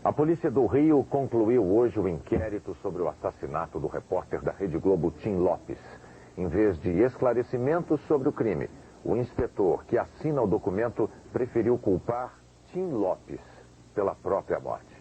A polícia do Rio concluiu hoje o inquérito sobre o assassinato do repórter da Rede Globo, Tim Lopes. Em vez de esclarecimentos sobre o crime, o inspetor que assina o documento preferiu culpar Tim Lopes pela própria morte.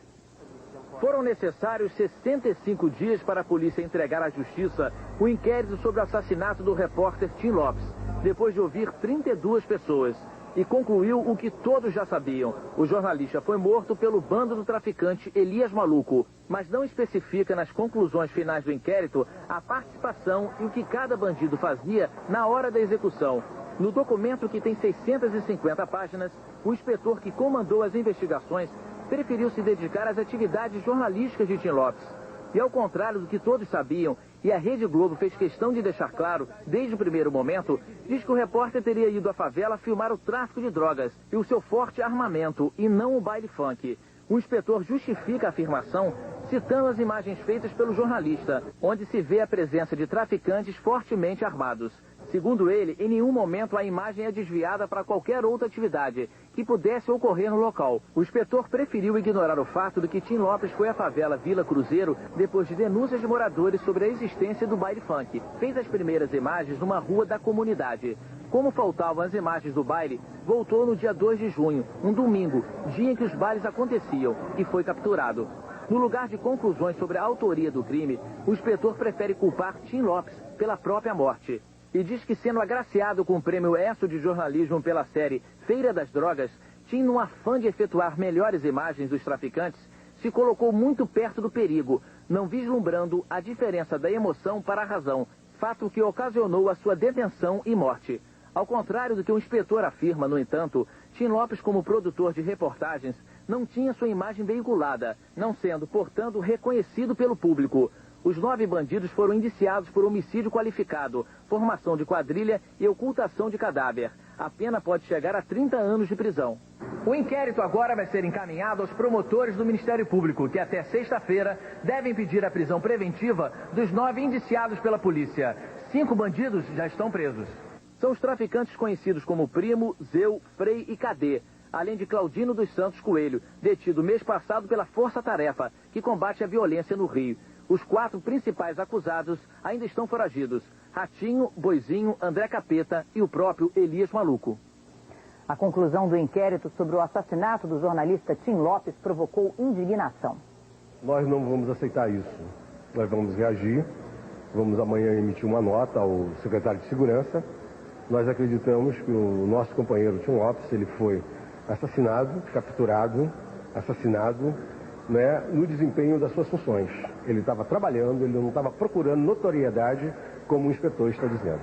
Foram necessários 65 dias para a polícia entregar à justiça o inquérito sobre o assassinato do repórter Tim Lopes, depois de ouvir 32 pessoas. E concluiu o que todos já sabiam. O jornalista foi morto pelo bando do traficante Elias Maluco, mas não especifica nas conclusões finais do inquérito a participação e o que cada bandido fazia na hora da execução. No documento, que tem 650 páginas, o inspetor que comandou as investigações preferiu se dedicar às atividades jornalísticas de Tim Lopes. E ao contrário do que todos sabiam, e a Rede Globo fez questão de deixar claro, desde o primeiro momento, diz que o repórter teria ido à favela filmar o tráfico de drogas e o seu forte armamento, e não o baile funk. O inspetor justifica a afirmação citando as imagens feitas pelo jornalista, onde se vê a presença de traficantes fortemente armados. Segundo ele, em nenhum momento a imagem é desviada para qualquer outra atividade que pudesse ocorrer no local. O inspetor preferiu ignorar o fato de que Tim Lopes foi à favela Vila Cruzeiro depois de denúncias de moradores sobre a existência do baile funk. Fez as primeiras imagens numa rua da comunidade. Como faltavam as imagens do baile, voltou no dia 2 de junho, um domingo, dia em que os bailes aconteciam, e foi capturado. No lugar de conclusões sobre a autoria do crime, o inspetor prefere culpar Tim Lopes pela própria morte. E diz que, sendo agraciado com o prêmio ESSO de jornalismo pela série Feira das Drogas, Tim, num afã de efetuar melhores imagens dos traficantes, se colocou muito perto do perigo, não vislumbrando a diferença da emoção para a razão, fato que ocasionou a sua detenção e morte. Ao contrário do que o inspetor afirma, no entanto, Tim Lopes, como produtor de reportagens, não tinha sua imagem veiculada, não sendo, portanto, reconhecido pelo público. Os 9 bandidos foram indiciados por homicídio qualificado, formação de quadrilha e ocultação de cadáver. A pena pode chegar a 30 anos de prisão. O inquérito agora vai ser encaminhado aos promotores do Ministério Público, que até sexta-feira devem pedir a prisão preventiva dos 9 indiciados pela polícia. 5 bandidos já estão presos. São os traficantes conhecidos como Primo, Zeu, Frei e Cadê, além de Claudino dos Santos Coelho, detido mês passado pela Força Tarefa, que combate a violência no Rio. Os 4 principais acusados ainda estão foragidos: Ratinho, Boizinho, André Capeta e o próprio Elias Maluco. A conclusão do inquérito sobre o assassinato do jornalista Tim Lopes provocou indignação. Nós não vamos aceitar isso. Nós vamos reagir, vamos amanhã emitir uma nota ao secretário de Segurança. Nós acreditamos que o nosso companheiro Tim Lopes, ele foi assassinado, capturado, assassinado, no desempenho das suas funções. Ele estava trabalhando, ele não estava procurando notoriedade, como o inspetor está dizendo.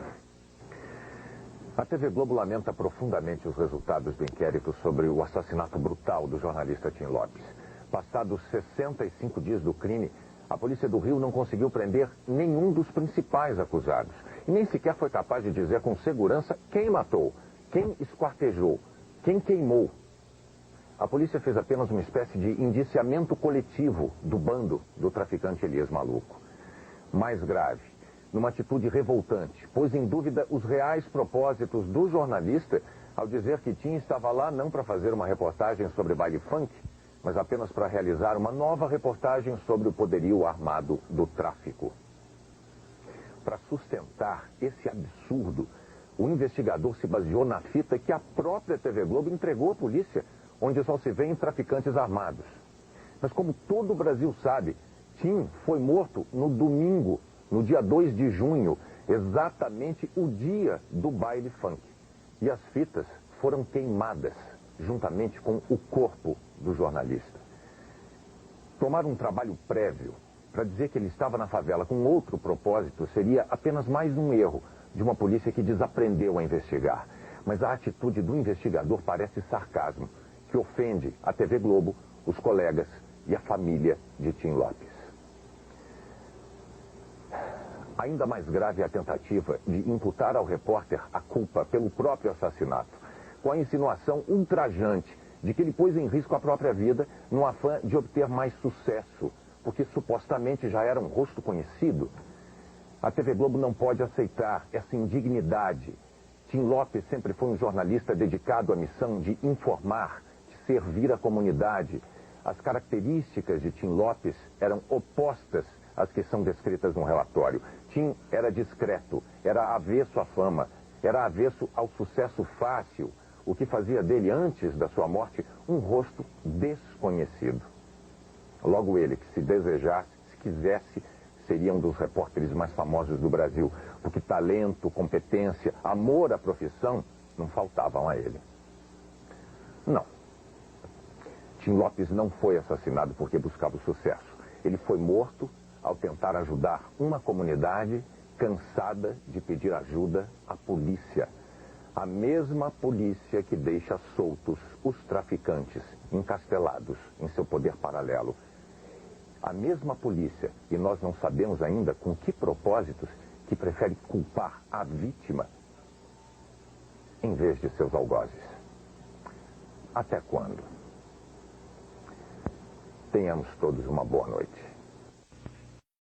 A TV Globo lamenta profundamente os resultados do inquérito sobre o assassinato brutal do jornalista Tim Lopes. Passados 65 dias do crime, a polícia do Rio não conseguiu prender nenhum dos principais acusados. E nem sequer foi capaz de dizer com segurança quem matou, quem esquartejou, quem queimou. A polícia fez apenas uma espécie de indiciamento coletivo do bando do traficante Elias Maluco. Mais grave, numa atitude revoltante, pôs em dúvida os reais propósitos do jornalista ao dizer que Tim estava lá não para fazer uma reportagem sobre baile funk, mas apenas para realizar uma nova reportagem sobre o poderio armado do tráfico. Para sustentar esse absurdo, o investigador se baseou na fita que a própria TV Globo entregou à polícia, onde só se vêem traficantes armados. Mas como todo o Brasil sabe, Tim foi morto no domingo, no dia 2 de junho, exatamente o dia do baile funk. E as fitas foram queimadas, juntamente com o corpo do jornalista. Tomar um trabalho prévio para dizer que ele estava na favela com outro propósito seria apenas mais um erro de uma polícia que desaprendeu a investigar. Mas a atitude do investigador parece sarcasmo, que ofende a TV Globo, os colegas e a família de Tim Lopes. Ainda mais grave é a tentativa de imputar ao repórter a culpa pelo próprio assassinato, com a insinuação ultrajante de que ele pôs em risco a própria vida no afã de obter mais sucesso, porque supostamente já era um rosto conhecido. A TV Globo não pode aceitar essa indignidade. Tim Lopes sempre foi um jornalista dedicado à missão de informar, de servir a comunidade. As características de Tim Lopes eram opostas às que são descritas no relatório. Tim era discreto, era avesso à fama, era avesso ao sucesso fácil, o que fazia dele, antes da sua morte, um rosto desconhecido. Logo ele, que se desejasse, se quisesse, seria um dos repórteres mais famosos do Brasil, porque talento, competência, amor à profissão não faltavam a ele. Não. Tim Lopes não foi assassinado porque buscava o sucesso. Ele foi morto ao tentar ajudar uma comunidade cansada de pedir ajuda à polícia. A mesma polícia que deixa soltos os traficantes, encastelados em seu poder paralelo. A mesma polícia, e nós não sabemos ainda com que propósitos, que prefere culpar a vítima em vez de seus algozes. Até quando? Tenhamos todos uma boa noite.